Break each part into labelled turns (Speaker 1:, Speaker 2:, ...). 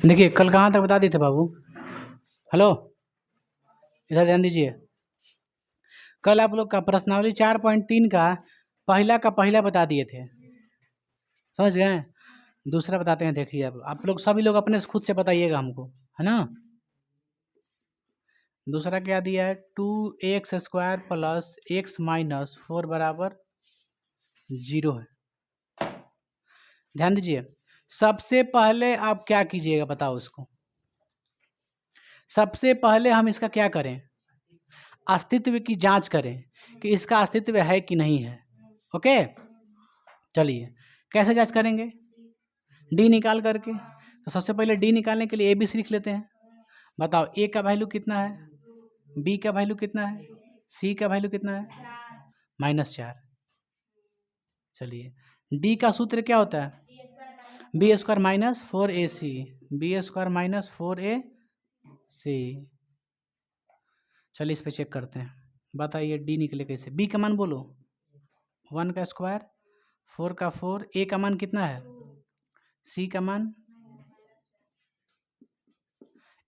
Speaker 1: देखिए कल कहाँ तक बता दिए थे बाबू। हेलो, इधर ध्यान दीजिए। कल आप लोग का प्रश्नावली 4.3 का पहला बता दिए थे, समझ गए। दूसरा बताते हैं, देखिए आप लोग सभी लोग अपने से खुद से बताइएगा हमको, है ना। दूसरा क्या दिया है, 2x² प्लस x माइनस 4 बराबर 0 है। ध्यान दीजिए, सबसे पहले आप क्या कीजिएगा बताओ उसको। सबसे पहले हम इसका क्या करें, अस्तित्व की जांच करें कि इसका अस्तित्व है कि नहीं है। ओके, चलिए कैसे जांच करेंगे, डी निकाल करके। तो सबसे पहले डी निकालने के लिए ABC लिख लेते हैं। बताओ ए का वैल्यू कितना है, बी का वैल्यू कितना है, सी का वैल्यू कितना है, -4। चलिए डी का सूत्र क्या होता है, B² minus 4AC, B² minus 4AC। चलिए इस पे चेक करते हैं, बताइए डी निकले कैसे। बी का मान बोलो, 1 का स्क्वायर, 4 का 4, ए का मान कितना है, सी का मान,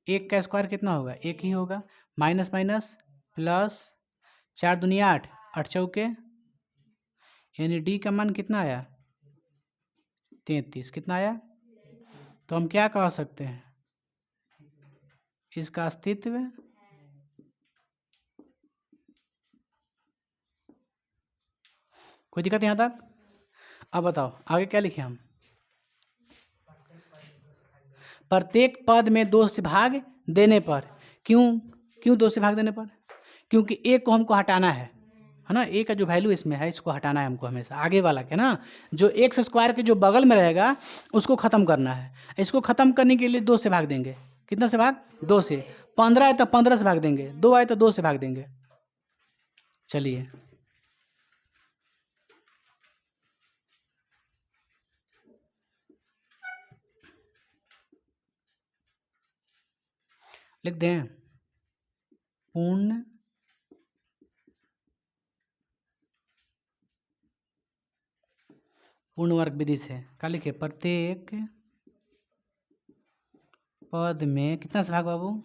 Speaker 1: 1 का स्क्वायर कितना होगा, 1 ही होगा, माइनस माइनस प्लस, 4 दूनी 8, 8 चौके, यानी डी का मान कितना आया, 33। कितना आया, तो हम क्या कह सकते हैं, इसका अस्तित्व कोई दिक्कत यहाँ तक। अब बताओ आगे क्या लिखे हम, प्रत्येक पद में 2 से भाग देने पर। क्यों 2 से भाग देने पर, क्योंकि ए को हमको हटाना है ना। ए का जो वैल्यू इसमें है इसको हटाना है हमको, हमेशा आगे वाला के ना, जो x² के जो बगल में रहेगा उसको ख़त्म करना है। इसको ख़त्म करने के लिए 2 से भाग देंगे। कितना से भाग, 2 से। 15 आए तो 15 से भाग देंगे, 2 आए तो 2 से भाग देंगे। चलिए लिख दें, पूर्ण वर्ग विधि से क्या लिखे, प्रत्येक पद में कितना से भाग बाबू,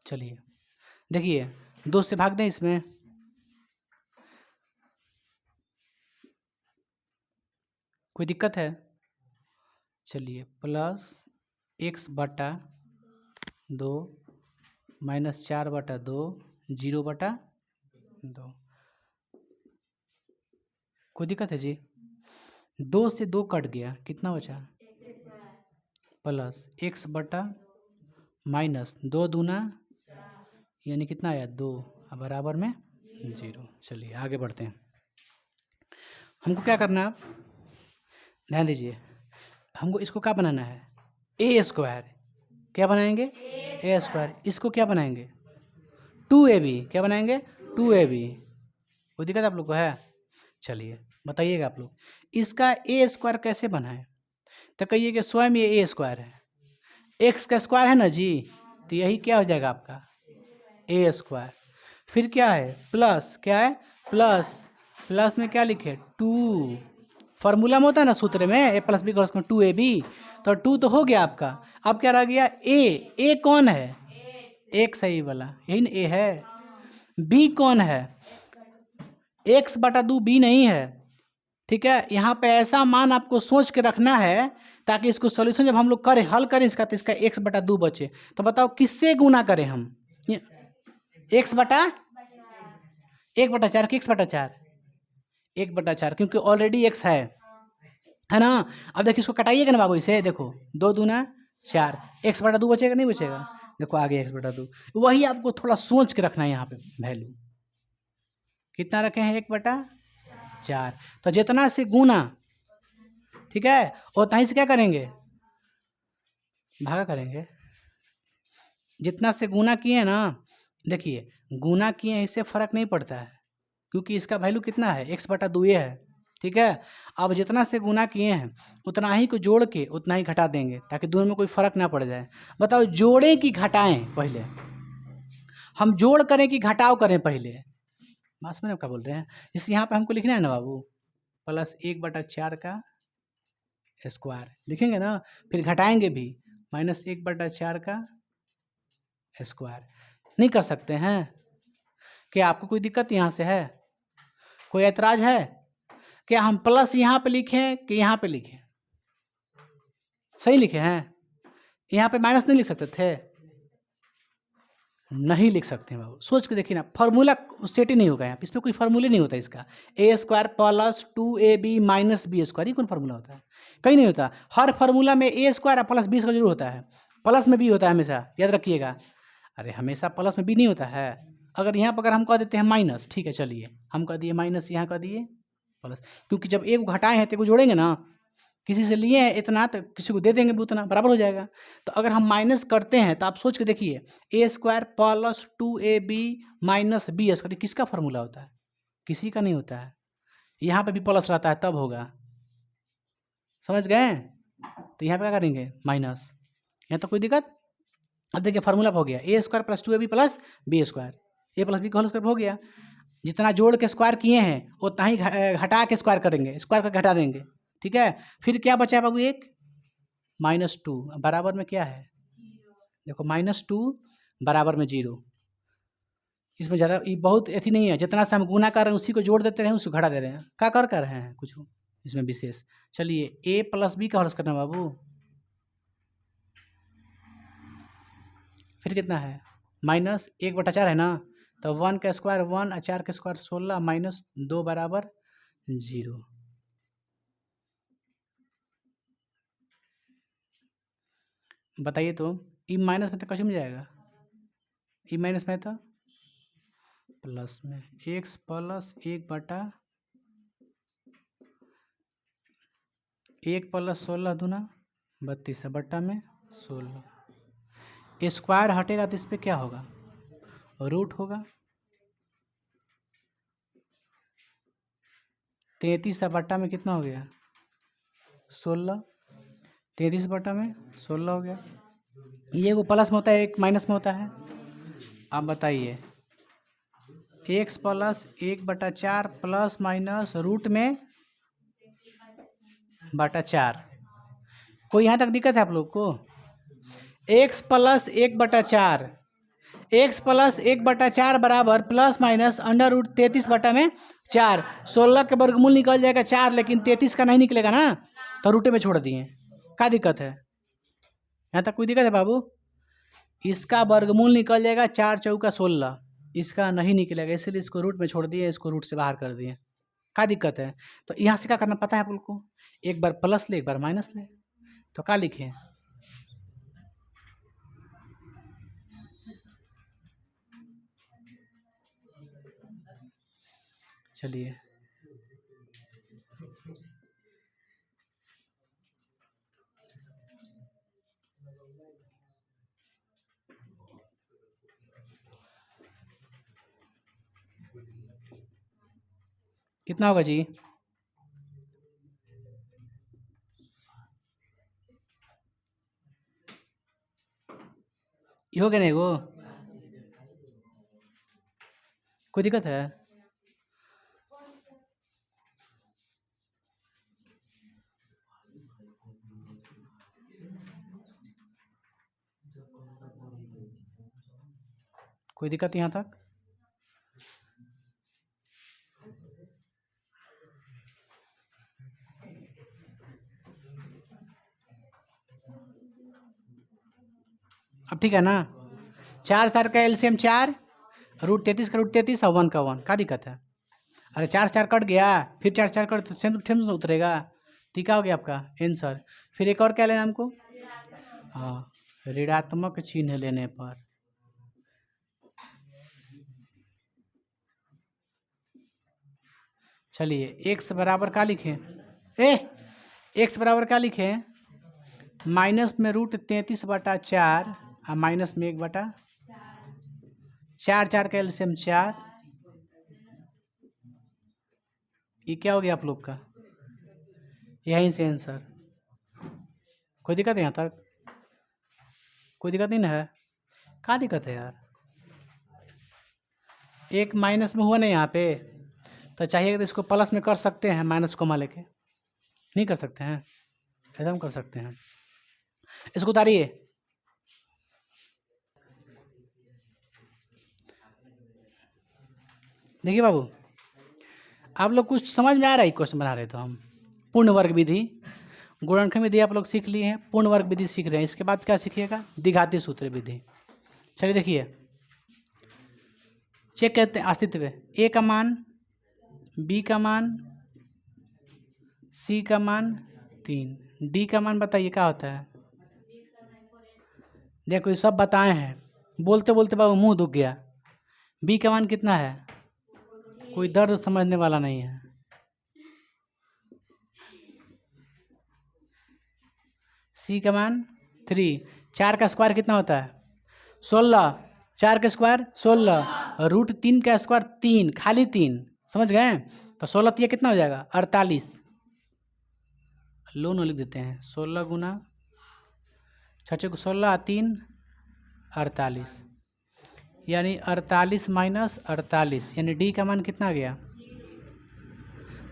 Speaker 1: चलिए देखिए 2 से भाग दें इसमें, कोई दिक्कत है। चलिए प्लस x/2 माइनस 4/2 0/2, कोई दिक्कत है जी। 2 से 2 कट गया, कितना बचा, प्लस x/ माइनस 2 दूना, यानी कितना आया 2, बराबर में 0। चलिए आगे बढ़ते हैं, हमको क्या करना है, आप ध्यान दीजिए। हमको इसको क्या बनाना है, A²। क्या बनाएंगे, A²। इसको क्या बनाएंगे, 2AB। क्या बनाएंगे, 2AB। कोई दिक्कत आप लोग को है। चलिए बताइएगा आप लोग, इसका A² कैसे बनाए। तो कहिए कि स्वयं ये A² है, x का स्क्वायर है ना जी, तो यही क्या हो जाएगा आपका A²। फिर क्या है, प्लस, क्या है प्लस में क्या लिखे, 2। फार्मूला में होता है ना सूत्र में, A+B का 2AB, तो 2 तो हो गया आपका। अब क्या रह गया, ए कौन है, एक सही वाला, यही ना A है। B कौन है, x/2 B नहीं है। ठीक है, यहाँ पे ऐसा मान आपको सोच के रखना है ताकि इसको सॉल्यूशन जब हम लोग करें, हल करें इसका, तो इसका x/2 बचे। तो बताओ किससे गुना करें हम, x/1/4 कि x/4, 1/4, क्योंकि ऑलरेडी x है ना। अब देखिए इसको कटाइएगा ना बाबू, इसे देखो, 2 दूना 4, x/2 बचेगा नहीं बचेगा, देखो आगे x/2। वही आपको थोड़ा सोच के रखना है यहाँ पे वैल्यू, कितना रखे हैं 1/4। तो जितना से गुना, ठीक है, उतना ही से क्या करेंगे, भागा करेंगे। जितना से गुना किए ना, देखिए गुना किए इससे फर्क नहीं पड़ता है, क्योंकि इसका वैल्यू कितना है, x/2 ये है। ठीक है, अब जितना से गुना किए हैं उतना ही को जोड़ के उतना ही घटा देंगे, ताकि दोनों में कोई फर्क ना पड़ जाए। बताओ जोड़ें कि घटाएं, पहले हम जोड़ करें कि घटाव करें, पहले बात में क्या बोल रहे हैं, इस यहाँ पे हमको लिखना है ना बाबू, +1/4 का स्क्वायर लिखेंगे ना, फिर घटाएंगे भी, -1/4 का स्क्वायर। नहीं कर सकते हैं क्या? आपको कोई दिक्कत यहाँ से है? कोई ऐतराज है क्या? हम प्लस यहाँ पे लिखें कि यहाँ पे लिखें? सही लिखे हैं? यहाँ पे माइनस नहीं लिख सकते थे? नहीं लिख सकते हैं बाबू, सोच के देखिए ना, फार्मूला सेट ही नहीं होगा यहाँ पे, इसमें कोई फार्मूले नहीं होता इसका। A² + 2AB - B², ये कौन फार्मूला होता है? कहीं नहीं होता। हर फार्मूला में A² + B² जरूर होता है, प्लस में भी होता है हमेशा, याद रखिएगा। अरे हमेशा प्लस में भी नहीं होता है। अगर यहाँ पर अगर हम कह देते हैं माइनस, ठीक है चलिए, हम कह दिए माइनस, यहाँ कह दिए प्लस, क्योंकि जब एक घटाए हैं तो एक जोड़ेंगे ना, किसी से लिए हैं इतना तो किसी को दे देंगे भी उतना, बराबर हो जाएगा। तो अगर हम माइनस करते हैं तो आप सोच के देखिए, A² + 2AB - B², किसका फार्मूला होता है? किसी का नहीं होता है। यहाँ पे भी प्लस रहता है तब होगा, समझ गए? तो यहाँ पे क्या करेंगे? माइनस। यहाँ तो कोई दिक्कत? अब देखिए फार्मूला हो गया, A² + 2AB + B², A + B का होल स्क्वायर हो गया। जितना जोड़ के स्क्वायर किए हैं उतना ही घटा के स्क्वायर करेंगे, स्क्वायर करके घटा देंगे, ठीक है। फिर क्या बचा बाबू? एक -2 बराबर में क्या है? देखो -2 बराबर में 0। इसमें ज़्यादा ये बहुत अथी नहीं है, जितना से हम गुना कर रहे हैं उसी को जोड़ देते रहे, उसको घटा दे रहे हैं, क्या कर रहे हैं कुछ इसमें विशेष। चलिए A + B का होल करना बाबू, फिर कितना है? -1/4 है ना, तो 1 का स्क्वायर 1 और 4 का स्क्वायर 16 -2 बराबर 0। बताइए तो, ई माइनस में तो कैसे में जाएगा? ई माइनस में तो प्लस में, x + 1 + 16 दूना 32 बट्टा में 16। स्क्वायर हटेगा तो इस पर क्या होगा? रूट होगा। 33 बट्टा में कितना हो गया? 16। 33 बट्टा में 16 हो गया। ये वो प्लस में होता है, एक माइनस में होता है। अब बताइए, x + 1/4 प्लस माइनस रूट में /4। कोई यहाँ तक दिक्कत है आप लोग को? x + 1/4, x + 1/4 बराबर प्लस माइनस √33 बटा में 4। 16 के वर्गमूल निकल जाएगा 4, लेकिन 33 का नहीं निकलेगा ना, तो रूटे में छोड़ दिए। क्या दिक्कत है? यहाँ तक कोई दिक्कत है बाबू? इसका वर्गमूल निकल जाएगा 4 चौका 16, इसका नहीं निकलेगा, इसलिए इसको रूट में छोड़ दिए, इसको रूट से बाहर कर दिए। क्या दिक्कत है? तो यहाँ से क्या करना पता है आप लोग को? एक बार प्लस ले, एक बार माइनस ले, तो क्या लिखे? चलिए कितना होगा जी? ये हो गया नहीं वो? कोई दिक्कत है? कोई दिक्कत यहाँ तक? अब ठीक है ना? 4 4 का एलसीएम 4, √33 का √33 और 1 का 1, क्या दिक्कत है? अरे 4 4 कट गया, फिर 4 4 कट तो सेम उतरेगा। टीका हो गया आपका आंसर। फिर एक और क्या लेना हमको? हाँ, ऋणात्मक चिन्ह लेने पर। चलिए x बराबर क्या लिखें? x बराबर क्या लिखें? माइनस में √33/4 और माइनस में 1/4, 4 का एलसीएम 4। ये क्या हो गया आप लोग का? यहीं से आंसर। कोई दिक्कत है यहाँ तक? कोई दिक्कत नहीं ना है? क्या दिक्कत है यार? एक माइनस में हुआ नहीं यहाँ पे, तो चाहिए तो इसको प्लस में कर सकते हैं, माइनस कोमा लेके। नहीं कर सकते हैं? एकदम कर सकते हैं। इसको उतारिए। देखिए बाबू, आप लोग कुछ समझ में आ रहा है? क्वेश्चन बना रहे तो हम पूर्ण वर्ग विधि, गुणनखंड विधि आप लोग सीख लिए हैं, पूर्ण वर्ग विधि सीख रहे हैं। इसके बाद क्या सीखिएगा? द्विघाती सूत्र विधि। चलिए देखिए, चेक करते हैं अस्तित्व। ए का मान, बी का मान, सी का मान 3, डी का मान बताइए क्या होता है? देखो ये सब बताए हैं, बोलते बोलते बाबू मुंह दुख गया। बी का मान कितना है? कोई दर्द समझने वाला नहीं है। सी का मान 3, 4 का स्क्वायर कितना होता है? 16, 4 का स्क्वायर 16, रूट 3 का स्क्वायर 3, खाली 3, समझ गए? तो 16 तिया कितना हो जाएगा? 48। लो नो लिख देते हैं, 16 गुना 6 को 16 3 48, यानी 48 माइनस 48, यानी डी का मान कितना गया?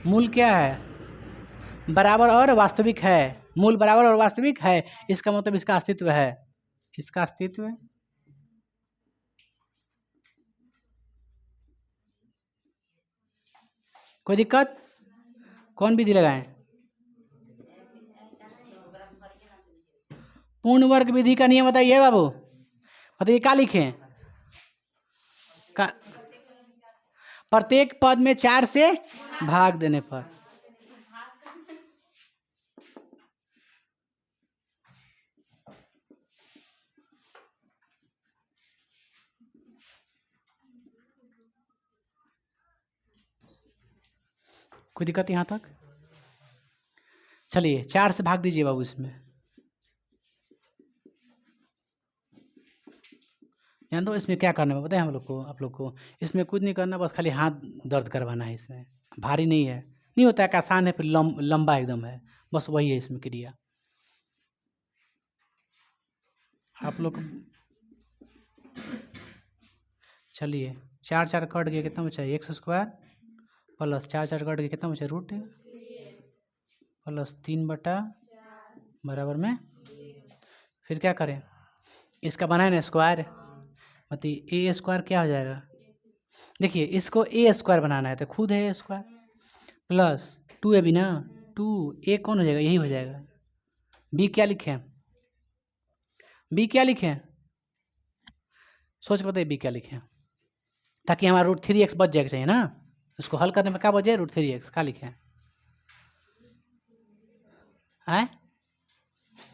Speaker 1: मूल क्या है? बराबर और वास्तविक है। मूल बराबर और वास्तविक है, इसका मतलब इसका अस्तित्व है। इसका अस्तित्व कोई दिक्कत? कौन विधि लगाएं? पूर्ण वर्ग विधि का नियम बताइए बाबू, बताइए क्या लिखें? प्रत्येक पद में 4 से भाग देने पर। कोई दिक्कत यहाँ तक? चलिए 4 से भाग दीजिए बाबू इसमें। जान दो इसमें क्या करना है पता है हम लोग को, आप लोग को? इसमें कुछ नहीं करना, बस खाली हाथ दर्द करवाना है। इसमें भारी नहीं है, नहीं होता है कि आसान है फिर लंबा एकदम है, बस वही है इसमें क्रिया। आप लोग चलिए 4 4 कट गया, कितना बचा? एक्स स्क्वायर प्लस 4 4 कट गया, कितना बचा? रूट प्लस 3/, बराबर में। फिर क्या करें? इसका बनाए ना स्क्वायर, मतलब ए स्क्वायर क्या हो जाएगा? देखिए इसको ए स्क्वायर बनाना है तो खुद है ए स्क्वायर प्लस 2 है भी ना, 2 ए कौन हो जाएगा? यही हो जाएगा। बी क्या लिखें? बी क्या लिखें? सोच के बताइए बी क्या लिखें, ताकि हमारा √3x बच जाएगा, चाहिए ना? इसको हल करने में क्या बचे? √3x। क्या लिखें? हैं?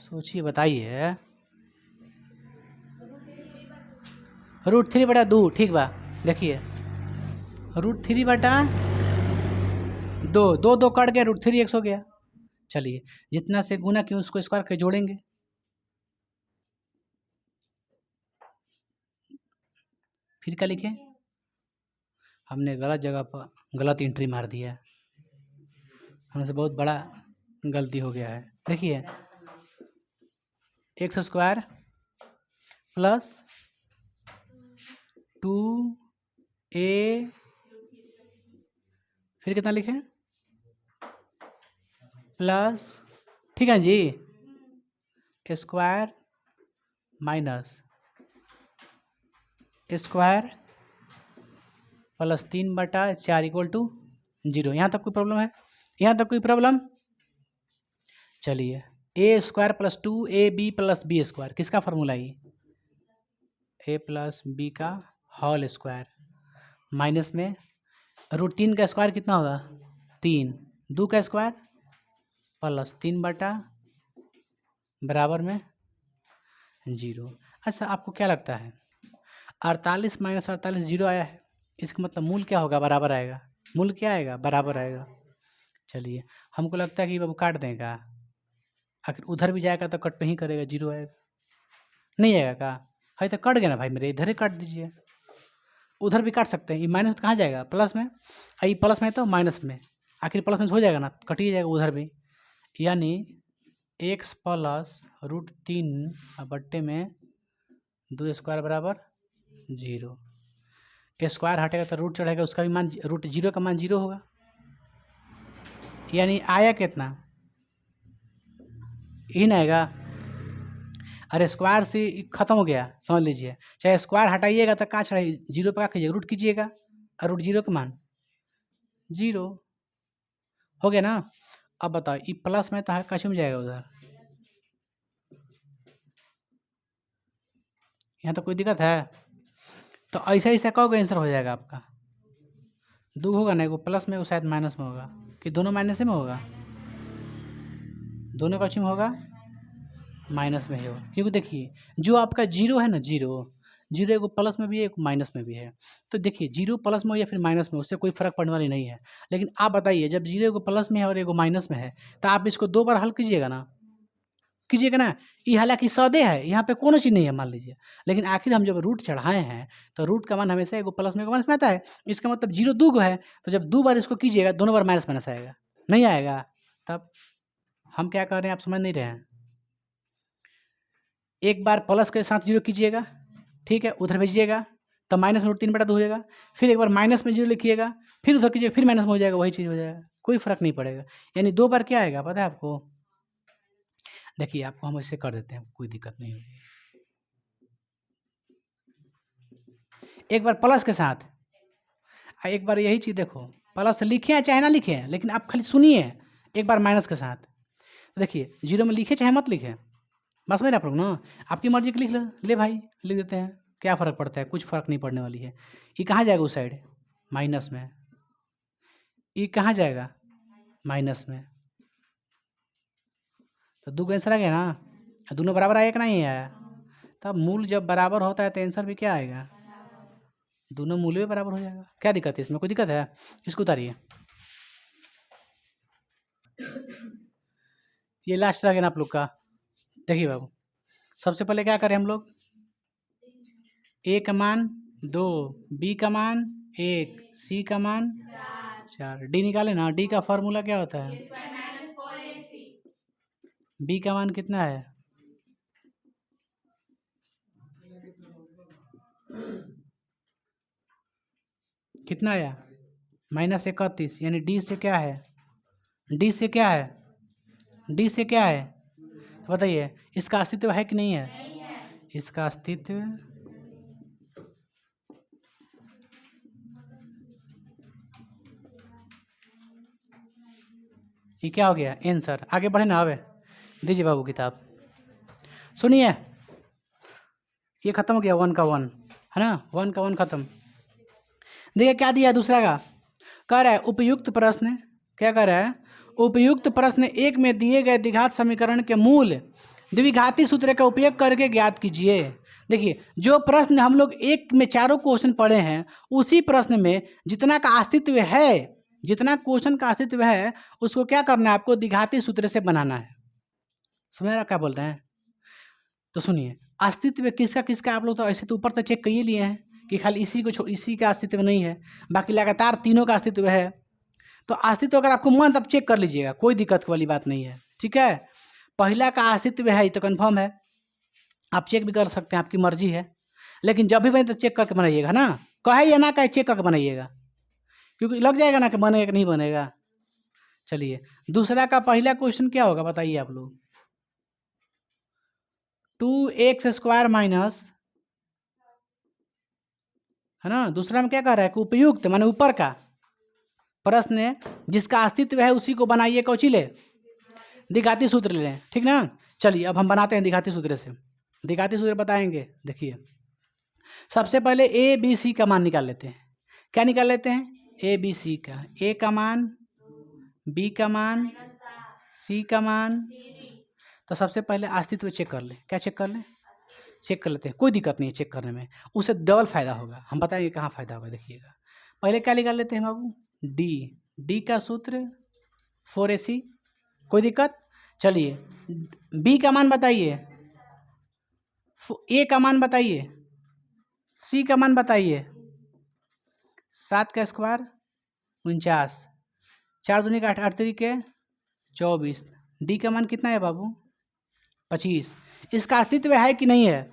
Speaker 1: सोचिए बताइए। √3/2, ठीक बा। देखिए √3/2, 2 2 कट गया, √3x हो गया। चलिए जितना से गुना क्यों उसको स्क्वायर के जोड़ेंगे। फिर क्या लिखें? हमने गलत जगह पर गलत एंट्री मार दिया है, हमसे बहुत बड़ा गलती हो गया है। देखिए एक्स स्क्वायर प्लस 2a, फिर कितना लिखें? प्लस, ठीक है जी, स्क्वायर माइनस स्क्वायर प्लस 3/4 = 0। यहाँ तक कोई प्रॉब्लम है? यहाँ तक कोई प्रॉब्लम? चलिए A square plus 2ab plus B square, किसका फॉर्मूला ये? ए प्लस बी का होल स्क्वायर माइनस में √3 का स्क्वायर कितना होगा? 3, 2 का स्क्वायर प्लस 3/, बराबर में 0। अच्छा आपको क्या लगता है 48 माइनस 48 0 आया है, इसका मतलब मूल क्या होगा? बराबर आएगा। मूल क्या आएगा? बराबर आएगा। चलिए हमको लगता है कि बाबू काट देगा, आखिर उधर भी जाएगा तो कट पे ही करेगा, 0 आएगा। नहीं आएगा का? है तो कट गया ना भाई मेरे, इधर ही काट दीजिए। उधर भी काट सकते हैं, ये माइनस कहाँ जाएगा? प्लस में। ये प्लस में तो माइनस में, आखिर प्लस में हो जाएगा ना, कट ही जाएगा उधर भी। यानी x प्लस √3 बट्टे में 2 स्क्वायर बराबर 0। स्क्वायर हटेगा तो रूट चढ़ेगा, उसका भी मान रूट जीरो का मान जीरो होगा। यानी आया कितना, यही ना आएगा। अरे स्क्वायर से खत्म हो गया, समझ लीजिए। चाहे स्क्वायर हटाइएगा तो कहाँ चढ़ाइए, जीरो पर क्या कीजिएगा, रूट कीजिएगा और रूट जीरो का मान जीरो हो गया ना। अब बताओ ये प्लस में तो है, कैसे में जाएगा उधर, यहाँ तो कोई दिक्कत है। तो ऐसा ऐसा कहोगे आंसर हो जाएगा आपका। दो होगा ना, एगो प्लस में एगो शायद माइनस में होगा, कि दोनों माइनस में होगा, दोनों का में होगा माइनस में ही होगा। क्योंकि देखिए जो आपका जीरो है ना, जीरो जीरो एगो प्लस में भी है, एक माइनस में भी है। तो देखिए जीरो प्लस में हो या फिर माइनस में, उससे कोई फर्क पड़ने वाली नहीं है। लेकिन आप बताइए जब जीरो एगो प्लस में है और एगो माइनस में है, तो आप इसको दो बार हल कीजिएगा ना, कीजिएगा ना। ये हालांकि सौदे है, यहाँ पे कोनो चीज़ नहीं है मान लीजिए, लेकिन आखिर हम जब रूट चढ़ाए हैं तो रूट का मान हमेशा एगो प्लस में एगो माइनस में आता है। इसका मतलब जीरो दो गो है, तो जब दो बार इसको कीजिएगा दोनों बार माइनस माइनस आएगा, नहीं आएगा। तब हम क्या कर रहे हैं आप समझ नहीं रहे हैं। एक बार प्लस के साथ जीरो कीजिएगा, ठीक है, उधर भेजिएगा तो माइनस में रूट 3/2 हो जाएगा। फिर एक बार माइनस में जीरो लिखिएगा, फिर उधर कीजिएगा, फिर माइनस में हो जाएगा, वही चीज़ हो जाएगा, कोई फर्क नहीं पड़ेगा। यानी दो बार क्या आएगा पता है आपको। देखिए आपको हम ऐसे कर देते हैं, कोई दिक्कत नहीं होगी। एक बार प्लस के साथ, एक बार यही चीज़ देखो, प्लस लिखे चाहे ना लिखे, लेकिन आप खाली सुनिए। एक बार माइनस के साथ देखिए, जीरो में लिखे चाहे मत लिखे, बस में आप लोग ना आपकी मर्जी के लिख ले भाई, लिख देते हैं, क्या फ़र्क पड़ता है, कुछ फ़र्क नहीं पड़ने वाली है। ये कहाँ जाएगा उस साइड, माइनस में। ये कहाँ जाएगा, माइनस में। तो दो का आंसर आ गया ना, दोनों बराबर आया कि नहीं आया। तब मूल जब बराबर होता है तो आंसर भी क्या आएगा, दोनों मूल्य भी बराबर हो जाएगा। क्या दिक्कत है इसमें, कोई दिक्कत है, इसको उतारिए। ये लास्ट रह गया ना आप लोग का। देखिए बाबू, सबसे पहले क्या करें हम लोग, ए का मान 2, बी का मान 1, सी का मान 4, डी निकाले ना। डी का फॉर्मूला क्या होता है, बी का मान कितना है, कितना आया -31। यानी डी से क्या है, डी से क्या है, डी से क्या है, तो बताइए इसका अस्तित्व है कि नहीं है, इसका अस्तित्व, ये क्या हो गया आंसर। आगे बढ़े ना, अब दीजिए बाबू किताब, सुनिए। ये खत्म हो गया 1 का 1 है ना, 1 का 1 खत्म। देखिए क्या दिया दूसरा का, कह रहा है उपयुक्त प्रश्न, क्या कह रहा है, उपयुक्त प्रश्न एक में दिए गए द्विघात समीकरण के मूल द्विघाती सूत्र का उपयोग करके ज्ञात कीजिए। देखिए जो प्रश्न हम लोग एक में चारों क्वेश्चन पढ़े हैं, उसी प्रश्न में जितना का अस्तित्व है, जितना क्वेश्चन का अस्तित्व है, उसको क्या करना है आपको, द्विघाती सूत्र से बनाना है। समझ रहा क्या बोल रहे हैं। तो सुनिए, अस्तित्व किसका किसका आप लोग तो ऐसे तो ऊपर तक चेक कर ही लिए हैं कि खाली इसी को इसी का अस्तित्व नहीं है, बाकी लगातार तीनों का अस्तित्व है। तो अस्तित्व अगर आपको मन तब चेक कर लीजिएगा, कोई दिक्कत वाली बात नहीं है, ठीक है। पहला का अस्तित्व है ये तो कन्फर्म है, आप चेक भी कर सकते हैं, आपकी मर्जी है। लेकिन जब भी बने तो चेक करके बनाइएगा ना, कहे या ना कहे चेक करके बनाइएगा, क्योंकि लग जाएगा ना कि बनेगा कि नहीं बनेगा। चलिए दूसरा का पहला क्वेश्चन क्या होगा बताइए आप लोग, 2x² माइनस, है ना। दूसरा में क्या कह रहा है कि उपयुक्त माने ऊपर का प्रश्न है जिसका अस्तित्व है उसी को बनाइए, कौची ले, द्विघाती सूत्र ले लें, ठीक ना। चलिए अब हम बनाते हैं द्विघाती सूत्र से, द्विघाती सूत्र बताएंगे। देखिए सबसे पहले ए बी सी का मान निकाल लेते हैं। क्या निकाल लेते हैं, ए बी सी का, ए का मान, बी का मान, सी का मान। तो सबसे पहले अस्तित्व चेक कर ले, क्या चेक कर ले, चेक कर लेते हैं, कोई दिक्कत नहीं है चेक करने में, उससे डबल फायदा होगा, हम बताएंगे कहाँ फायदा होगा। देखिएगा पहले क्या निकाल लेते हैं बाबू, डी, डी का सूत्र 4ac, कोई दिक्कत। चलिए बी का मान बताइए, ए का मान बताइए, सी का मान बताइए, 7 का स्क्वायर 49, 4 दूनी का 8, 8 के 24, डी का मान कितना है बाबू 25। इसका अस्तित्व है कि नहीं है,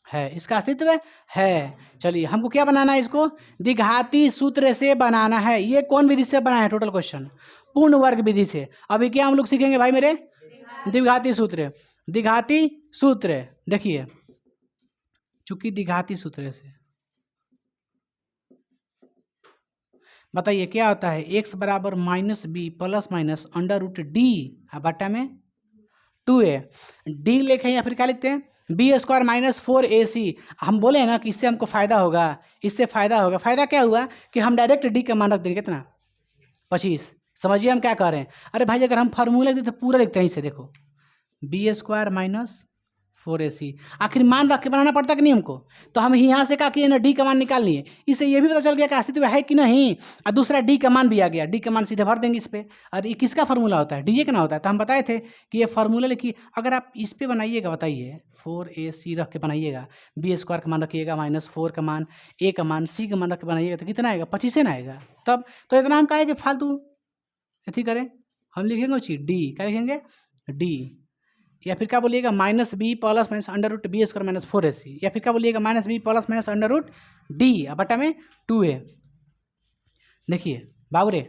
Speaker 1: है, इसका अस्तित्व है। चलिए हमको क्या बनाना है, इसको द्विघाती सूत्र से बनाना है। ये कौन विधि से बना है, टोटल क्वेश्चन पूर्ण वर्ग विधि से। अभी क्या हम लोग सीखेंगे भाई मेरे, द्विघाती सूत्र। द्विघाती सूत्र देखिए, चूंकि द्विघाती सूत्र से बताइए क्या होता है, x बराबर minus b plus minus under root d बटा में 2a। डी लिखे या फिर क्या लिखते हैं, बी स्क्वायर माइनस 4ac। हम बोले हैं ना कि इससे हमको फायदा होगा, इससे फायदा होगा। फायदा क्या हुआ कि हम डायरेक्ट डी का मान रख देंगे कितना, 25। समझिए हम क्या कह रहे हैं। अरे भाई अगर हम फार्मूला लिखते तो पूरा लिखते हैं, इसे देखो बी स्क्वायर माइनस 4ac। आखिर मान रख के बनाना पड़ता कि नहीं हमको, तो हम यहाँ से क्या किए ना, डी का मान निकाल लिए। इससे ये भी पता चल गया कि अस्तित्व है कि नहीं, और दूसरा डी का मान भी आ गया। डी का मान सीधे भर देंगे इस पर। और ये किसका फार्मूला होता है, डी का ना होता है। तो हम बताए थे कि ये फार्मूला लिखिए, अगर आप इस पर बनाइएगा, बताइए 4ac रख के बनाइएगा, बी स्क्वायर का मान रखिएगा माइनस 4 का मान, ए का मान, सी का मान रख के बनाइएगा, तो कितना आएगा, 25 ना आएगा। तब तो इतना हम कहें कि फालतू अथी करें, हम लिखेंगे वो चीज डी, क्या लिखेंगे डी। या फिर क्या बोलिएगा minus b plus minus under root b square minus 4ac। या फिर क्या बोलिएगा minus b plus minus under root d बटा में 2a। देखिए बाबूरे,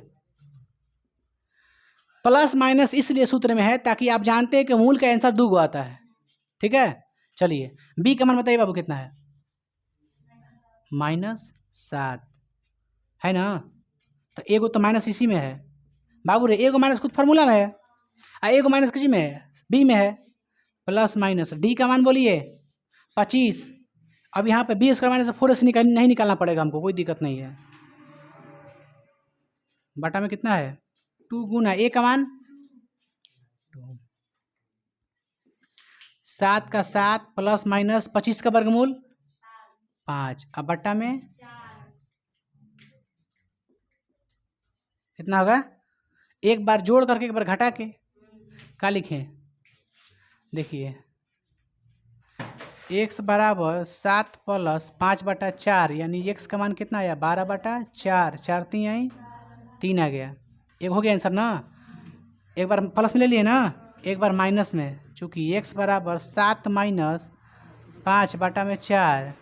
Speaker 1: प्लस माइनस इसलिए सूत्र में है ताकि आप जानते हैं कि मूल का आंसर 2 आता है। ठीक है, चलिए b का मान बताइए बाबू कितना है, -7 है ना। तो एगो तो माइनस इसी में है बाबू रे, एगो माइनस खुद फार्मूला में है, और एगो माइनस किसी में है, बी में है। प्लस माइनस डी का मान बोलिए 25। अब यहाँ पे बी स्क्वायर माइनस 4 से नहीं निकालना पड़ेगा हमको, कोई दिक्कत नहीं है। बटा में कितना है 2 गुना ए का मान 7 का 7 प्लस माइनस 25 का वर्गमूल 5। अब बटा में कितना होगा, एक बार जोड़ करके एक बार घटा के क्या लिखें, देखिए x बराबर 7 प्लस 5 बटा 4, यानी x का मान कितना आया 12 बटा 4, 4 3 आई 3 आ गया। एक हो गया आंसर ना, एक बार प्लस में ले लिए ना, एक बार माइनस में। चूँकि x बराबर 7 माइनस 5 बटा में 4,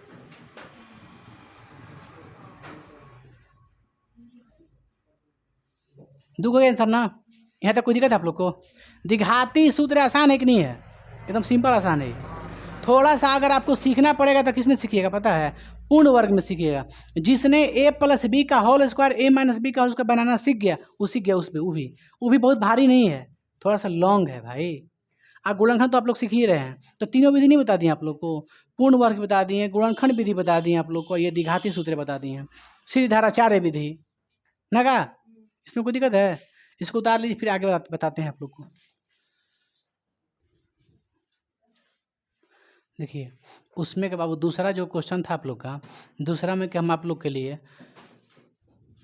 Speaker 1: दो हो गया आंसर ना। यहाँ तक कोई दिक्कत है आप लोग को, द्विघाती सूत्र आसान है कि नहीं है, एकदम सिंपल आसान है। थोड़ा सा अगर आपको सीखना पड़ेगा तो किस में सीखिएगा पता है, पूर्ण वर्ग में सीखिएगा। जिसने a प्लस बी का whole square a minus b का होल स्क्वायर बनाना सीख गया, वो सीख गया उसमें। वो भी बहुत भारी नहीं है, थोड़ा सा लॉन्ग है भाई। आप गुणनखंड तो आप लोग सीख ही रहे हैं, तो तीनों विधि नहीं बता दिए आप लोग को, पूर्ण वर्ग बता दिए, गुणनखंड विधि बता दिए आप लोग को, ये द्विघाती सूत्र बता दिए हैं, सीधी धाराचार्य विधि ना का। इसमें कोई दिक्कत है, इसको उतार लीजिए, फिर आगे बताते हैं आप लोग को। देखिए उसमें के बाबू दूसरा जो क्वेश्चन था आप लोग का, दूसरा में कि हम आप लोग के लिए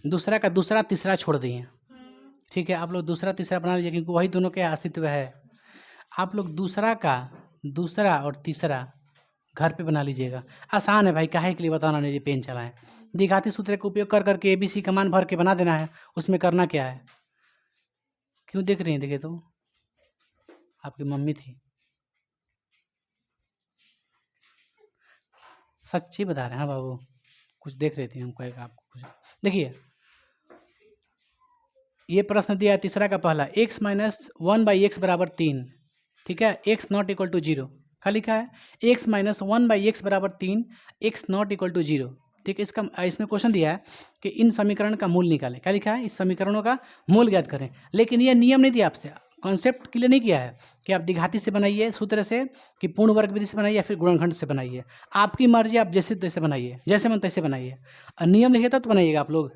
Speaker 1: दूसरा का दूसरा तीसरा छोड़ दिए। ठीक है, आप लोग दूसरा तीसरा बना लीजिए, क्योंकि वही दोनों के अस्तित्व है। आप लोग दूसरा का दूसरा और तीसरा घर पे बना लीजिएगा, आसान है भाई, काहे के लिए बताना नहीं, पेन चलाएं। द्विघाती सूत्र का उपयोग कर करके ABC का मान भर के बना देना है, उसमें करना क्या है। क्यों देख रही हैं, देखिए तो आपकी मम्मी थी, सच्ची बता रहे हैं बाबू, कुछ देख रहे थे हमको, एक आपको कुछ देखिए। ये प्रश्न दिया है तीसरा का पहला, x माइनस 1/x बराबर 3। ठीक है, x नॉट इक्वल टू 0 क्या लिखा है, x माइनस 1/x बराबर 3, x नॉट इक्वल टू 0। ठीक है, इसमें क्वेश्चन दिया है कि इन समीकरण का मूल निकालें, क्या लिखा है, इस समीकरणों का मूल ज्ञात करें। लेकिन ये नियम नहीं दिया आपसे, कॉन्सेप्ट क्लियर नहीं किया है कि आप द्विघाती से बनाइए सूत्र से, कि पूर्ण वर्ग विधि से बनाइए, या फिर गुणनखंड से बनाइए। आपकी मर्जी, आप जैसे तैसे बनाइए, जैसे मन तैसे बनाइए। और नियम लिखे तो बनाइएगा आप लोग,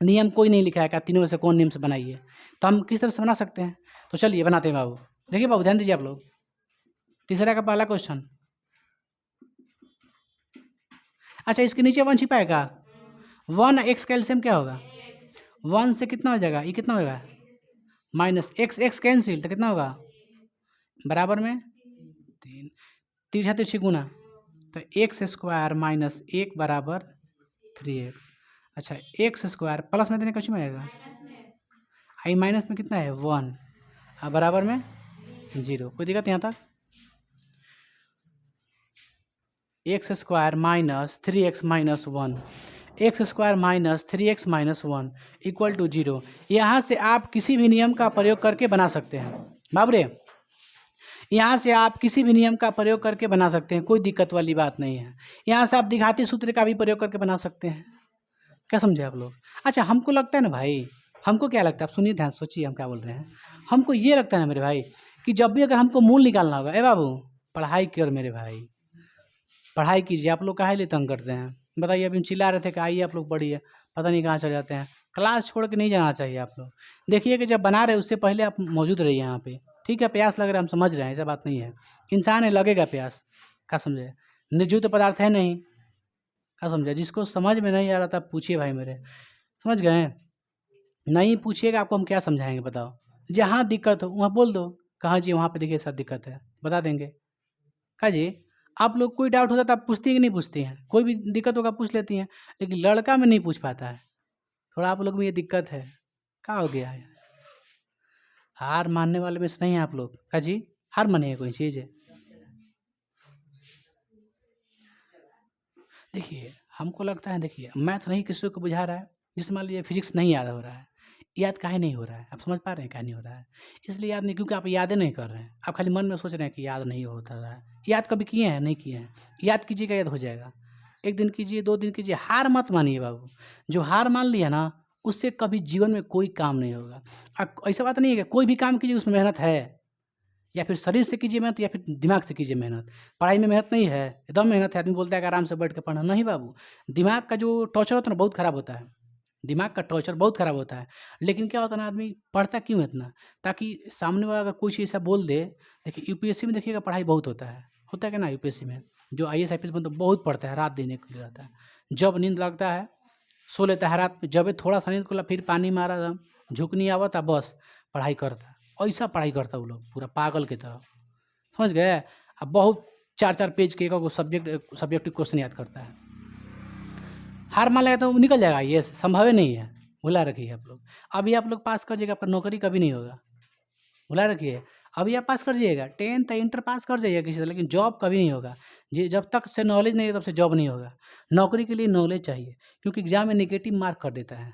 Speaker 1: नियम कोई नहीं लिखा है कि तीनों में से कौन नियम से बनाइए, तो हम किस तरह से बना सकते हैं। तो चलिए बनाते हैं बाबू। देखिए बाबू ध्यान दीजिए आप लोग, तीसरा का पहला क्वेश्चन। अच्छा, इसके नीचे 1 छिपाएगा, 1 x का एलसीएम क्या होगा, 1 से कितना हो जाएगा, ये कितना होगा माइनस x कैंसिल, तो कितना होगा बराबर में 3, तिरछा तिरछी गुना, तो x स्क्वायर माइनस 1 बराबर 3x। अच्छा, एक्स स्क्वायर प्लस में देने का में आएगा, आई माइनस में कितना है 1, और बराबर में 0। कोई दिक्कत यहाँ तक, x square minus 3x minus 1, x square minus 3x minus 1 equal to 0। यहाँ से आप किसी भी नियम का प्रयोग करके बना सकते हैं बाबरे, यहाँ से आप किसी भी नियम का प्रयोग करके बना सकते हैं, कोई दिक्कत वाली बात नहीं है। यहाँ से आप द्विघाती सूत्र का भी प्रयोग करके बना सकते हैं। क्या समझे आप लोग? अच्छा, हमको लगता है ना भाई, हमको क्या लगता है, आप सुनिए, ध्यान सोचिए हम क्या बोल रहे हैं। हमको ये लगता है ना मेरे भाई कि जब भी अगर हमको मूल निकालना होगा, ए बाबू पढ़ाई कर मेरे भाई, पढ़ाई कीजिए। आप लोग काहे लिए तंग करते हैं बताइए? अभी हम चिल्ला रहे थे कि आइए आप लोग पढ़िए, पता नहीं कहाँ चल जाते हैं। क्लास छोड़ के नहीं जाना चाहिए आप लोग। देखिए कि जब बना रहे उससे पहले आप मौजूद रहिए यहाँ पे, ठीक है? प्यास लग रहा है, हम समझ रहे हैं, ऐसा बात नहीं है। इंसान है, लगेगा प्यास, क्या समझे? निर्जीव तो पदार्थ है नहीं, क्या समझे? जिसको समझ में नहीं आ रहा था पूछिए भाई मेरे, समझ गए? नहीं पूछिएगा आपको हम क्या समझाएंगे बताओ? जहाँ दिक्कत हो वहाँ बोल दो, कहाँ जी वहाँ पे देखिए सर दिक्कत है, बता देंगे। कहा जी आप लोग कोई डाउट होता तो आप पूछती हैं कि नहीं पूछती हैं? कोई भी दिक्कत होगा पूछ लेती हैं, लेकिन लड़का में नहीं पूछ पाता है। थोड़ा आप लोग में ये दिक्कत है, क्या हो गया है? हार मानने वाले में से नहीं है आप लोग, कहा जी हार मानिए कोई चीज़ है। देखिए हमको लगता है, देखिए मैथ नहीं किसी को बुझा रहा है, जिस मान लीजिए फिजिक्स नहीं याद हो रहा है, याद काहे नहीं हो रहा है? आप समझ पा रहे हैं काहे नहीं हो रहा है? इसलिए याद नहीं, क्योंकि आप यादें नहीं कर रहे हैं, आप खाली मन में सोच रहे हैं कि याद नहीं होता रहा है। याद कभी किए हैं? नहीं किए हैं। याद कीजिएगा याद हो जाएगा। 1 दिन कीजिए, 2 दिन कीजिए, हार मत मानिए बाबू। जो हार मान लिया ना, उससे कभी जीवन में कोई काम नहीं होगा। ऐसा बात नहीं है कि कोई भी काम कीजिए उसमें मेहनत है, या फिर शरीर से कीजिए मेहनत या फिर दिमाग से कीजिए मेहनत। पढ़ाई में मेहनत नहीं है, एकदम मेहनत है। आदमी बोलता है कि आराम से बैठ के पढ़ना, नहीं बाबू। दिमाग का जो टॉर्चर होता है ना बहुत ख़राब होता है, दिमाग का टॉर्चर बहुत ख़राब होता है। लेकिन क्या होता है ना, आदमी पढ़ता क्यों है इतना? ताकि सामने वाला अगर कोई चीज़ ऐसा बोल दे। देखिए यूपीएससी में देखिएगा पढ़ाई बहुत होता है कि ना? यूपीएससी में जो IAS IPS बनता है बहुत पढ़ता है, रात दिन एक रहता है। जब नींद लगता है सो लेता है रात में, जब थोड़ा सा नींद खुला फिर पानी मारा था, झुकनी आवता बस पढ़ाई करता। ऐसा पढ़ाई करता वो लोग पूरा पागल की तरह, समझ गए? अब बहुत 4-4 पेज के एक सब्जेक्टिव क्वेश्चन याद करता है। हार मान लेगा तो निकल जाएगा, ये संभव ही नहीं है, भुला रखिए आप लोग। अभी आप लोग पास कर जाइएगा, आपका नौकरी कभी नहीं होगा, भुला रखिए। अभी आप पास कर जाइएगा, 10th इंटर पास कर जाइएगा किसी से, लेकिन जॉब कभी नहीं होगा। जी जब तक से नॉलेज नहीं है तब से जॉब नहीं होगा। नौकरी के लिए नॉलेज चाहिए, क्योंकि एग्जाम में नेगेटिव मार्क कर देता है,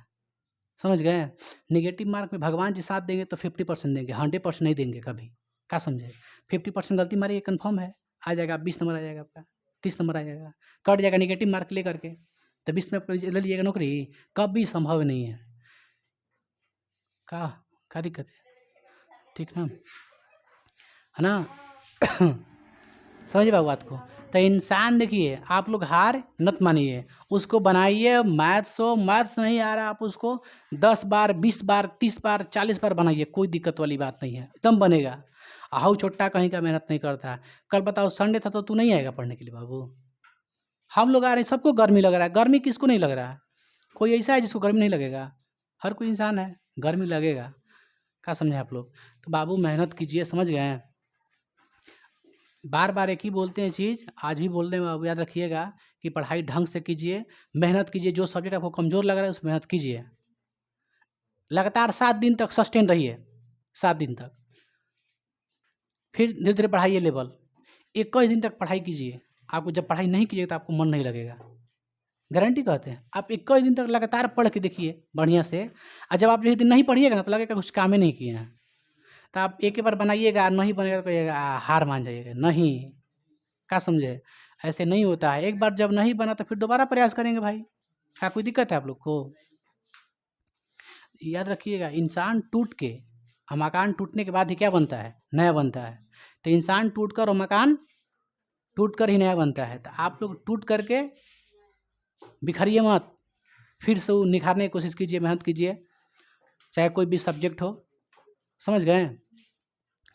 Speaker 1: समझ गए? नेगेटिव मार्क में भगवान जी साथ देंगे तो 50% देंगे, 100% नहीं देंगे कभी, क्या समझे? 50% गलती मारिए कन्फर्म है, आ जाएगा 20 नंबर आ जाएगा आपका, 30 नंबर आ जाएगा, कट जाएगा नेगेटिव मार्क ले करके, तो 20 में आप ले लीजिएगा नौकरी, कभी संभव नहीं है। क्या दिक्कत है? ठीक ना, है ना? समझिए बाबू बात को। तो इंसान देखिए, आप लोग हार मत मानिए, उसको बनाइए। मैथ्स नहीं आ रहा, आप उसको 10 बार 20 बार 30 बार 40 बार बनाइए, कोई दिक्कत वाली बात नहीं है, एकदम बनेगा। हाउ छोटा कहीं का मेहनत नहीं करता है। कल बताओ संडे था तो तू नहीं आएगा पढ़ने के लिए बाबू? हम लोग आ रहे हैं, सबको गर्मी लग रहा है, गर्मी किसको नहीं लग रहा है? कोई ऐसा है जिसको गर्मी नहीं लगेगा? हर कोई इंसान है, गर्मी लगेगा, क्या समझे आप लोग? तो बाबू मेहनत कीजिए, समझ गए? बार बार एक ही बोलते हैं चीज़, आज भी बोल रहे हैं बाबू, याद रखिएगा कि पढ़ाई ढंग से कीजिए, मेहनत कीजिए। जो सब्जेक्ट आपको कमज़ोर लग रहा है उसमें मेहनत कीजिए, लगातार 7 दिन तक सस्टेन रहिए, 7 दिन तक, फिर धीरे धीरे बढ़ाइए लेवल। 21 दिन तक पढ़ाई कीजिए। आपको जब पढ़ाई नहीं कीजिएगा तो आपको मन नहीं लगेगा, गारंटी कहते हैं। आप 21 दिन तक लगातार पढ़ के देखिए बढ़िया से, और जब आप एक दिन नहीं पढ़िएगा ना तो लगेगा कुछ काम ही नहीं किए हैं। तो आप एक ही बार बनाइएगा, नहीं बनेगा तो कहिएगा हार मान जाइएगा, नहीं, क्या समझे? ऐसे नहीं होता है। एक बार जब नहीं बना तो फिर दोबारा प्रयास करेंगे भाई, क्या कोई दिक्कत है आप लोग को? याद रखिएगा, इंसान टूट के, मकान टूटने के बाद ही क्या बनता है? नया बनता है। तो इंसान टूट कर और मकान टूट कर ही नया बनता है। तो आप लोग टूट करके बिखरिए मत, फिर से वो निखारने की कोशिश कीजिए, मेहनत कीजिए, चाहे कोई भी सब्जेक्ट हो, समझ गए?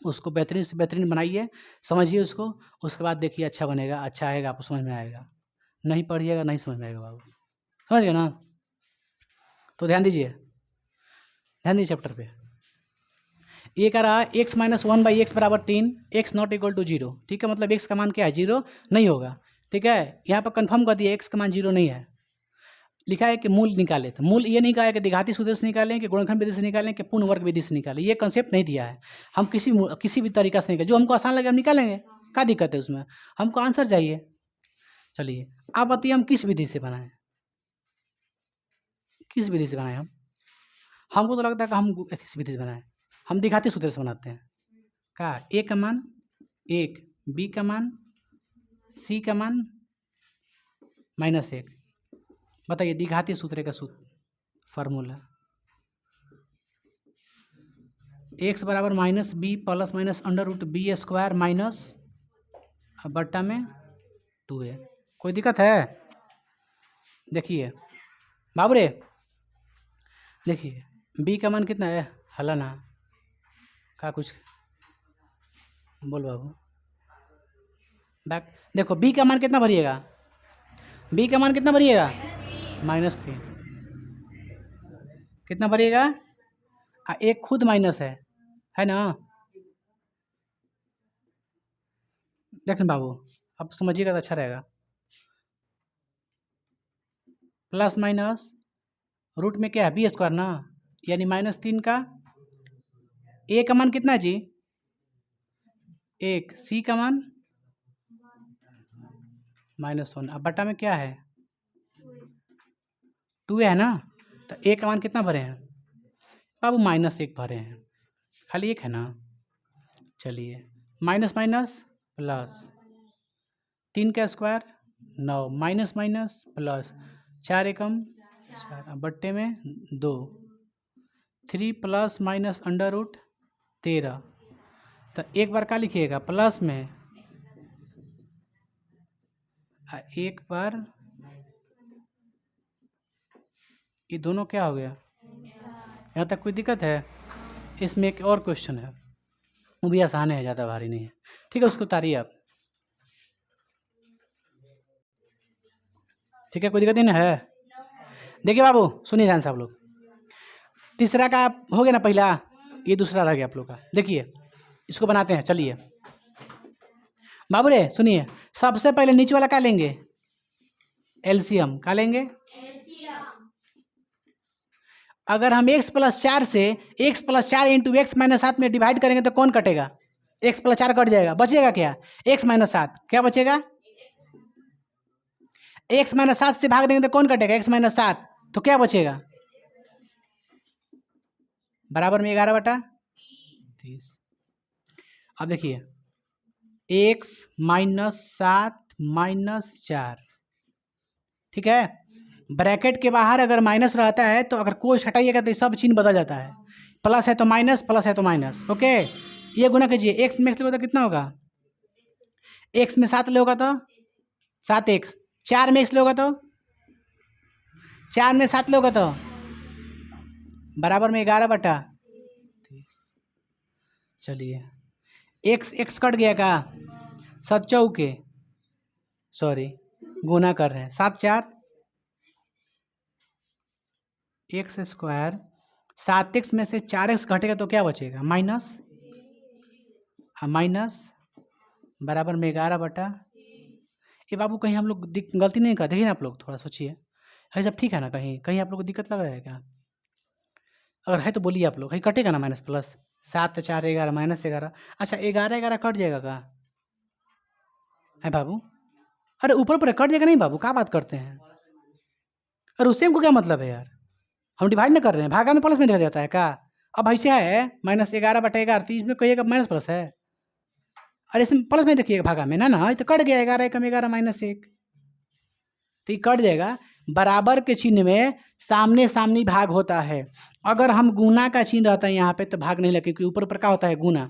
Speaker 1: उसको बेहतरीन से बेहतरीन बनाइए, समझिए उसको, उसके बाद देखिए अच्छा बनेगा, अच्छा आएगा, आपको समझ में आएगा। नहीं पढ़िएगा नहीं समझ में आएगा बाबू, समझ गए ना? तो ध्यान दीजिए चैप्टर पे। ये कह रहा है x - 1/x बराबर 3, x नॉट इक्वल टू 0, ठीक है? मतलब x का मान क्या है? 0 नहीं होगा, ठीक है? यहाँ पर कंफर्म कर दिया x का मान 0 नहीं है। लिखा है कि मूल निकाले, तो मूल ये नहीं कहा है कि द्विघाती सूत्र से निकालें, कि गुणनखंड विधि से निकालें, कि पूर्ण वर्ग विधि से निकालें, ये कंसेप्ट नहीं दिया है। हम किसी भी तरीका से निकालें, जो हमको आसान लगे हम निकालेंगे, क्या दिक्कत है उसमें? हमको आंसर चाहिए, चलिए आप बताइए हम किस विधि से बनाएं, किस विधि से बनाएं हम? हमको तो लगता है कि हम इस विधि से बनाएं। हम दिखाते सूत्र से बनाते हैं। का ए का मान 1, बी का मान, सी का मान -1। बताइए दिखाते सूत्र का सूत्र फार्मूला x बराबर -b plus minus under root b square minus बट्टा में 2a। कोई दिक्कत है? देखिए बाबू रे, देखिए b का मान कितना है? हला ना का कुछ बोल बाबू बैक। देखो b का मान कितना भरिएगा? b का मान कितना भरिएगा? -3। कितना भरिएगा? एक खुद माइनस है ना? देखें बाबू अब समझिएगा तो अच्छा रहेगा। प्लस माइनस रूट में क्या है? बी स्क्वायर ना, यानी -3 का ए का मान कितना है जी? 1, सी का मान -1। अब बटा में क्या है? 2 है ना, तो ए का मान कितना भरे हैं बाबू? -1 भरे हैं, खाली एक है ना। चलिए माइनस माइनस प्लस 3 का स्क्वायर 9 माइनस माइनस प्लस 4 एकम 4। अब बट्टे में 2, 3 प्लस माइनस अंडर रूट 13। तो एक बार क्या लिखिएगा? प्लस में, एक बार ये दोनों क्या हो गया? यहाँ तक कोई दिक्कत है? इसमें एक और क्वेश्चन है, वो भी आसान है, ज़्यादा भारी नहीं है। ठीक है, उसको उतारिए आप। ठीक है, कोई दिक्कत नहीं है? देखिए बाबू सुनिए ध्यान से आप लोग। तीसरा का हो गया ना पहला, ये दूसरा रह गया आप लोग का। देखिए इसको बनाते हैं। चलिए बाबू रे सुनिए, सबसे पहले नीचे वाला क्या लेंगे? एलसीएम। क्या लेंगे? अगर हम x + 4 से x + 4 इंटू x - 7 में डिवाइड करेंगे तो कौन कटेगा? x + 4 कट जाएगा, बचेगा क्या? x - 7। क्या बचेगा? x - 7 से भाग देंगे तो कौन कटेगा? x - 7। तो क्या बचेगा? बराबर में 11/30। अब देखिए x - 7 - 4, ठीक है। ब्रैकेट के बाहर अगर माइनस रहता है तो अगर कोष हटाइएगा तो सब चिन्ह बदल जाता है। प्लस है तो माइनस, प्लस है तो माइनस। ओके, ये गुना कीजिए। x में x लोगे तो कितना होगा? x में 7 लोगा तो 7x। 4 में x लोगा तो 4 में 7 लोगा तो बराबर में 11/30। चलिए x कट गया का? 7 चौके, सॉरी गुना कर रहे हैं। 7 4 x स्क्वायर। 7x में से 4x घटेगा तो क्या बचेगा? माइनस, माइनस बराबर में 11/। ये बाबू कहीं हम लोग गलती नहीं कर? देखिए ना आप लोग थोड़ा सोचिए, है सब ठीक है ना? कहीं कहीं आप लोग को दिक्कत लग रहा है क्या? अगर है तो बोलिए आप लोग। कहीं कटेगा ना माइनस प्लस? 7 4 11 -11। अच्छा 11 11 कट जाएगा का है बाबू? अरे ऊपर ऊपर कट जाएगा नहीं बाबू, क्या बात करते हैं? अरे उससे हमको क्या मतलब है यार? हम डिवाइड ना कर रहे हैं, भागा में प्लस में दिखा जाता है क्या? अब ऐसे है -11/11, तो इसमें कहिएगा माइनस प्लस है। अरे इसमें प्लस में देखिएगा, भागा में ना ना, ये तो कट गया। 11 एकम 11 -1, तो ये कट जाएगा। बराबर के चिन्ह में सामने सामने भाग होता है। अगर हम गुना का चिन्ह रहता है यहाँ पे तो भाग नहीं लगे, क्योंकि ऊपर ऊपर क्या होता है? गुना।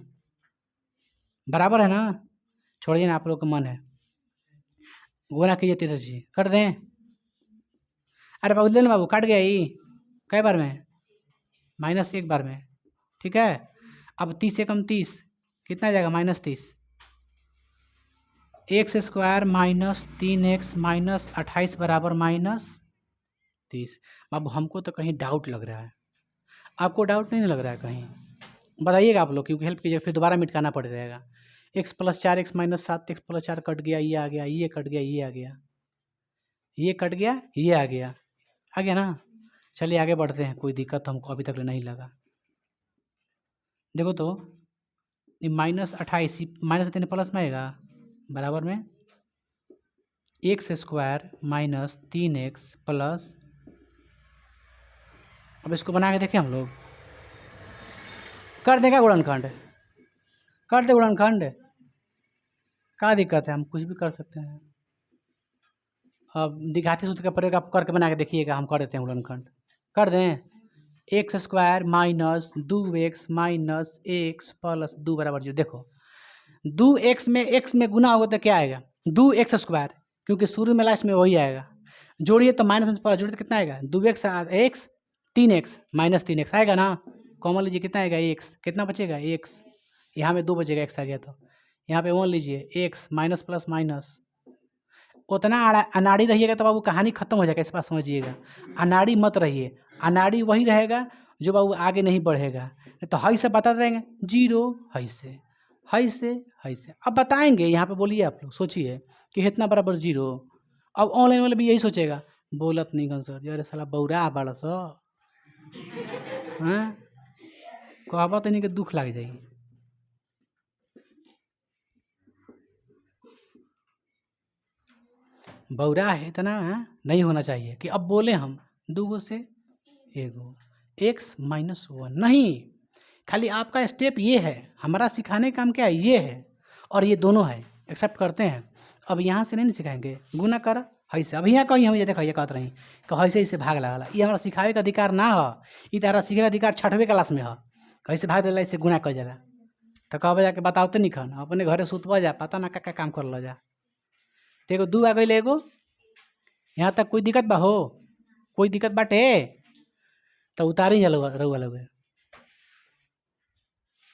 Speaker 1: बराबर है ना? छोड़िए ना, आप लोग का मन है। गुना कीजिए 13 जी, कर दें। अरे बाबू ले बाबू, कट गया ये कई बार में? -1 बार में, ठीक है। अब 30 एकम 30 कितना आ जाएगा? -30। x स्क्वायर -3x -28 बराबर -30। अब हमको तो कहीं डाउट लग रहा है, आपको डाउट नहीं लग रहा है कहीं? बताइएगा आप लोग, क्योंकि हेल्प कीजिए, फिर दोबारा मिटकाना पड़ जाएगा। x + 4 x - 7 x + 4 कट गया, ये आ गया, ये कट गया, ये आ गया, ये कट गया, ये आ गया ना। चलिए आगे बढ़ते हैं, कोई दिक्कत हमको अभी तक नहीं लगा। देखो तो ये -28 माइनस 3 प्लस में आएगा, बराबर में x square minus 3x plus, अब इसको बना के देखें हम लोग, कर देगा गुणनखंड, कर दे गुणनखंड, क्या दिक्कत है, हम कुछ भी कर सकते हैं। अब द्विघाती सूत्र का प्रयोग आप करके बना के देखिएगा, हम कर देते हैं गुणनखंड, कर दें। X square minus 2x minus x plus 2 बराबर 0। देखो 2x में x में गुना होगा तो क्या आएगा, 2x स्क्वायर, क्योंकि शुरू में लास्ट में वही आएगा। जोड़िए तो माइनस प्लस जोड़िए तो कितना आएगा, 2x x 3x minus 3x आएगा ना, कॉमन लीजिए कितना आएगा x, कितना बचेगा x, यहाँ में 2 बचेगा x आ गया तो यहाँ पे 1 लीजिए, x माइनस प्लस माइनस, उतना अनाड़ी रहिएगा तो बाबू कहानी खत्म हो जाएगा, इस बात समझिएगा। अनाड़ी मत रहिए, अनाड़ी वही रहेगा जो बाबू आगे नहीं बढ़ेगा। तो हई से बताते रहेंगे 0, हई से हई से हई से, अब बताएंगे यहाँ पे, बोलिए आप लोग सोचिए कि इतना बराबर 0। अब ऑनलाइन वाले भी यही सोचेगा, बोलत नहीं गन सर, अरे साला बौरा बड़ा सो, हाँ कहबा तो नहीं कि दुख लग जाएगी। बौरा है इतना नहीं होना चाहिए कि अब बोले हम 2 से 1 x माइनस 1 नहीं, खाली आपका स्टेप ये है, हमारा सिखाने का काम क्या है, ये है और ये दोनों है, एक्सेप्ट करते हैं। अब यहाँ से नहीं सिखाएंगे, गुना कर हई से, अब यहाँ कहीं हम ये देखा ये कहते रही कि हई से भाग लगा, ये हमारा सिखावे का अधिकार ना हो, ये तारा सीखे का अधिकार 6वीं क्लास में हो, कैसे भाग दिला इससे गुना कर जाला, तो कब जाके बताओ तो नहीं खन, अपने घरे सुतवा जा, पता ना का काम कर लो जा। देखो 2 आ गई एगो, यहाँ तक कोई दिक्कत बा हो, कोई दिक्कत बाटे तो उतारी जा रउआ लोग।